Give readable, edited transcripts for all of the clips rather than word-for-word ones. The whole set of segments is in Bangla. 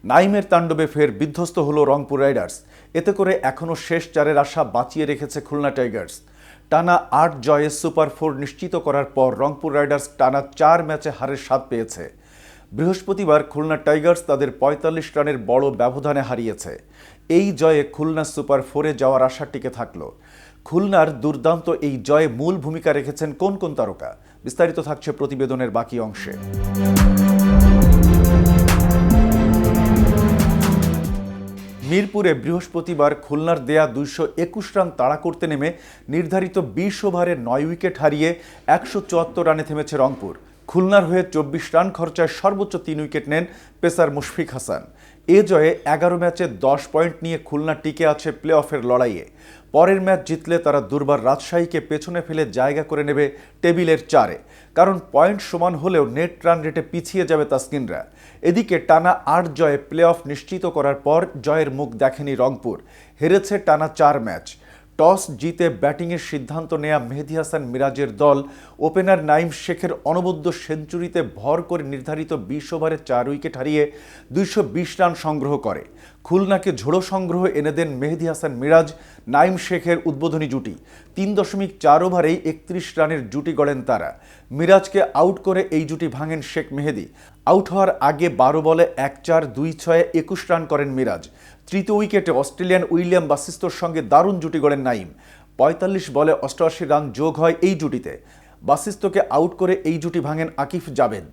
নাইমের তাণ্ডবে ফের বিধ্বস্ত হলো রংপুর রাইডার্স। এতে করে এখনও শেষ চারের আশা বাঁচিয়ে রেখেছে খুলনা টাইগার্স। টানা ৮ জয়ে সুপার 4 নিশ্চিত করার পর রংপুর রাইডার্স টানা ৪ ম্যাচে হারের স্বাদ পেয়েছে। বৃহস্পতিবার খুলনা টাইগার্স তাদের ৪৫ রানের বড় ব্যবধানে হারিয়েছে। এই জয়ে খুলনা সুপার 4-এ যাওয়ার আশা টিকে থাকল। খুলনার দুর্দান্ত এই জয়ে মূল ভূমিকা রেখেছেন কোন কোন তারকা, বিস্তারিত থাকছে প্রতিবেদনের বাকি অংশে। মিরপুরে বৃহস্পতিবার খুলনার দেয়া ২২১ রান তাড়া করতে নেমে নির্ধারিত ২০ ওভারে ৯ উইকেট হারিয়ে ১৭৪ রানে থেমেছে রংপুর। খুলনার হয়ে ২৪ রান খরচায় সর্বোচ্চ ৩ উইকেট নেন পেসার মুশফিক হাসান। এ জয়ে ১১ ম্যাচে ১০ পয়েন্ট নিয়ে খুলনা টিকে আছে প্লে অফের লড়াইয়ে। পরের ম্যাচ জিতলে তারা দুর্বার রাজশাহীকে পেছনে ফেলে জায়গা করে নেবে টেবিলের ৪-এ, কারণ পয়েন্ট সমান হলেও নেট রান রেটে পিছিয়ে যাবে তাসকিনরা। এদিকে টানা ৮ জয়ে প্লে অফ নিশ্চিত করার পর জয়ের মুখ দেখেনি রংপুর, হেরেছে টানা ৪ ম্যাচ। টস জিতে ব্যাটিংয়ের সিদ্ধান্ত নেয়া মেহেদী হাসান মিরাজের দল ওপেনার নাইম শেখের অনবদ্য সেঞ্চুরিতে ভর করে নির্ধারিত ২০ ওভারে ৪ উইকেট হারিয়ে ২২০ রান সংগ্রহ করে। খুলনাকে ঝোড়ো সংগ্রহ এনে দেন মেহেদী হাসান মিরাজ নাইম শেখের উদ্বোধনী জুটি। ৩.৪ ওভারেই ৩১ রানের জুটি গড়েন তারা। মিরাজকে আউট করে এই জুটি ভাঙেন শেখ মেহেদী। আউট হওয়ার আগে ১২ বলে ১-৪, ২-৬, ২১ রান করেন মিরাজ। তৃতীয় উইকেটে অস্ট্রেলিয়ান উইলিয়াম বাসিস্তোর সঙ্গে দারুণ জুটি গড়েন নাইম। ৪৫ বলে ৮৮ রান যোগ হয় এই জুটিতে। বাসিস্তোকে আউট করে এই জুটি ভাঙেন আকিফ জাভেদ।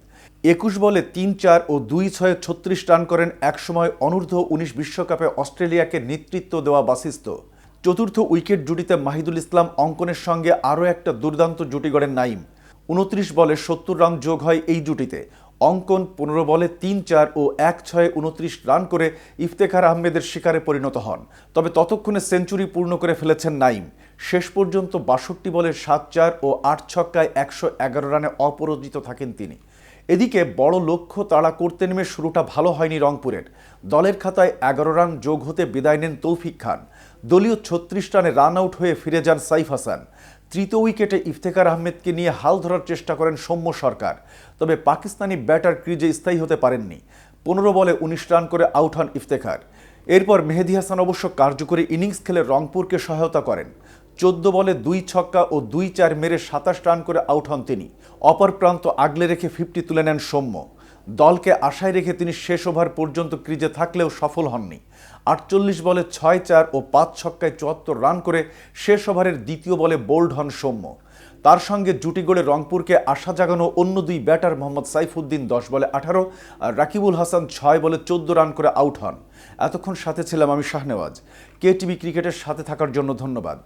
২১ বলে ৩-৪ ও ২-৬, ৩৬ রান করেন একসময় অনূর্ধ্ব-১৯ বিশ্বকাপে অস্ট্রেলিয়াকে নেতৃত্ব দেওয়া বাসিস্তো। চতুর্থ উইকেট জুটিতে মাহিদুল ইসলাম অঙ্কনের সঙ্গে আরও একটা দুর্দান্ত জুটি গড়েন নাইম। ২৯ বলে ৭০ রান যোগ হয় এই জুটিতে। অঙ্কন ১৫ বলে ৩-৪ ও ১-৬, ২৯ রান করে ইফতেখার আহমেদের শিকারে পরিণত হন। তবে ততক্ষণে সেঞ্চুরি পূর্ণ করে ফেলেছেন নাইম। শেষ পর্যন্ত ৬২ বলে ৭-৪ ও ৮ ছক্কায় ১১১ রানে অপরাজিত থাকেন তিনি। এদিকে বড় লক্ষ্য তাড়া করতে নেমে শুরুটা ভালো হয়নি রংপুরের। দলের খাতায় ১১ রান যোগ হতে বিদায় নেন তৌফিক খান। দলীয় ৩৬ রানে রান আউট হয়ে ফিরে যান সাইফ হাসান। তৃতীয় উইকেটে ইফতেখার আহমেদকে নিয়ে হাল ধরার চেষ্টা করেন সৌম্য সরকার, তবে পাকিস্তানি ব্যাটার ক্রিজে স্থায়ী হতে পারেননি। ১৫ বলে ১৯ রান করে আউট হন ইফতেখার। এরপর মেহেদী হাসান অবশ্য কার্যকরী ইনিংস খেলে রংপুরকে সহায়তা করেন। ১৪ বলে ২ ছক্কা ও ২-৪ মেরে ২৭ রান করে আউট হন তিনি। অপর প্রান্ত আগলে রেখে 50 তুলে নেন সৌম্য। দলকে আশায় রেখে তিনি শেষ ওভার পর্যন্ত ক্রিজে থাকলেও সফল হননি। ৪৮ বলে ৬-৪ ও ৫ ছক্কায় ৭৪ রান করে শেষ ওভারের দ্বিতীয় বলে বোল্ড হন সৌম্য। তার সঙ্গে জুটি গড়ে রংপুরকে আশা জাগানো অন্য দুই ব্যাটার মোহাম্মদ সাইফুদ্দিন ১০ বলে ১৮ আর রাকিবুল হাসান ৬ বলে ১৪ রান করে আউট হন। এতক্ষণ সাথে ছিলাম আমি শাহনেওয়াজ। KTV ক্রিকেটের সাথে থাকার জন্য ধন্যবাদ।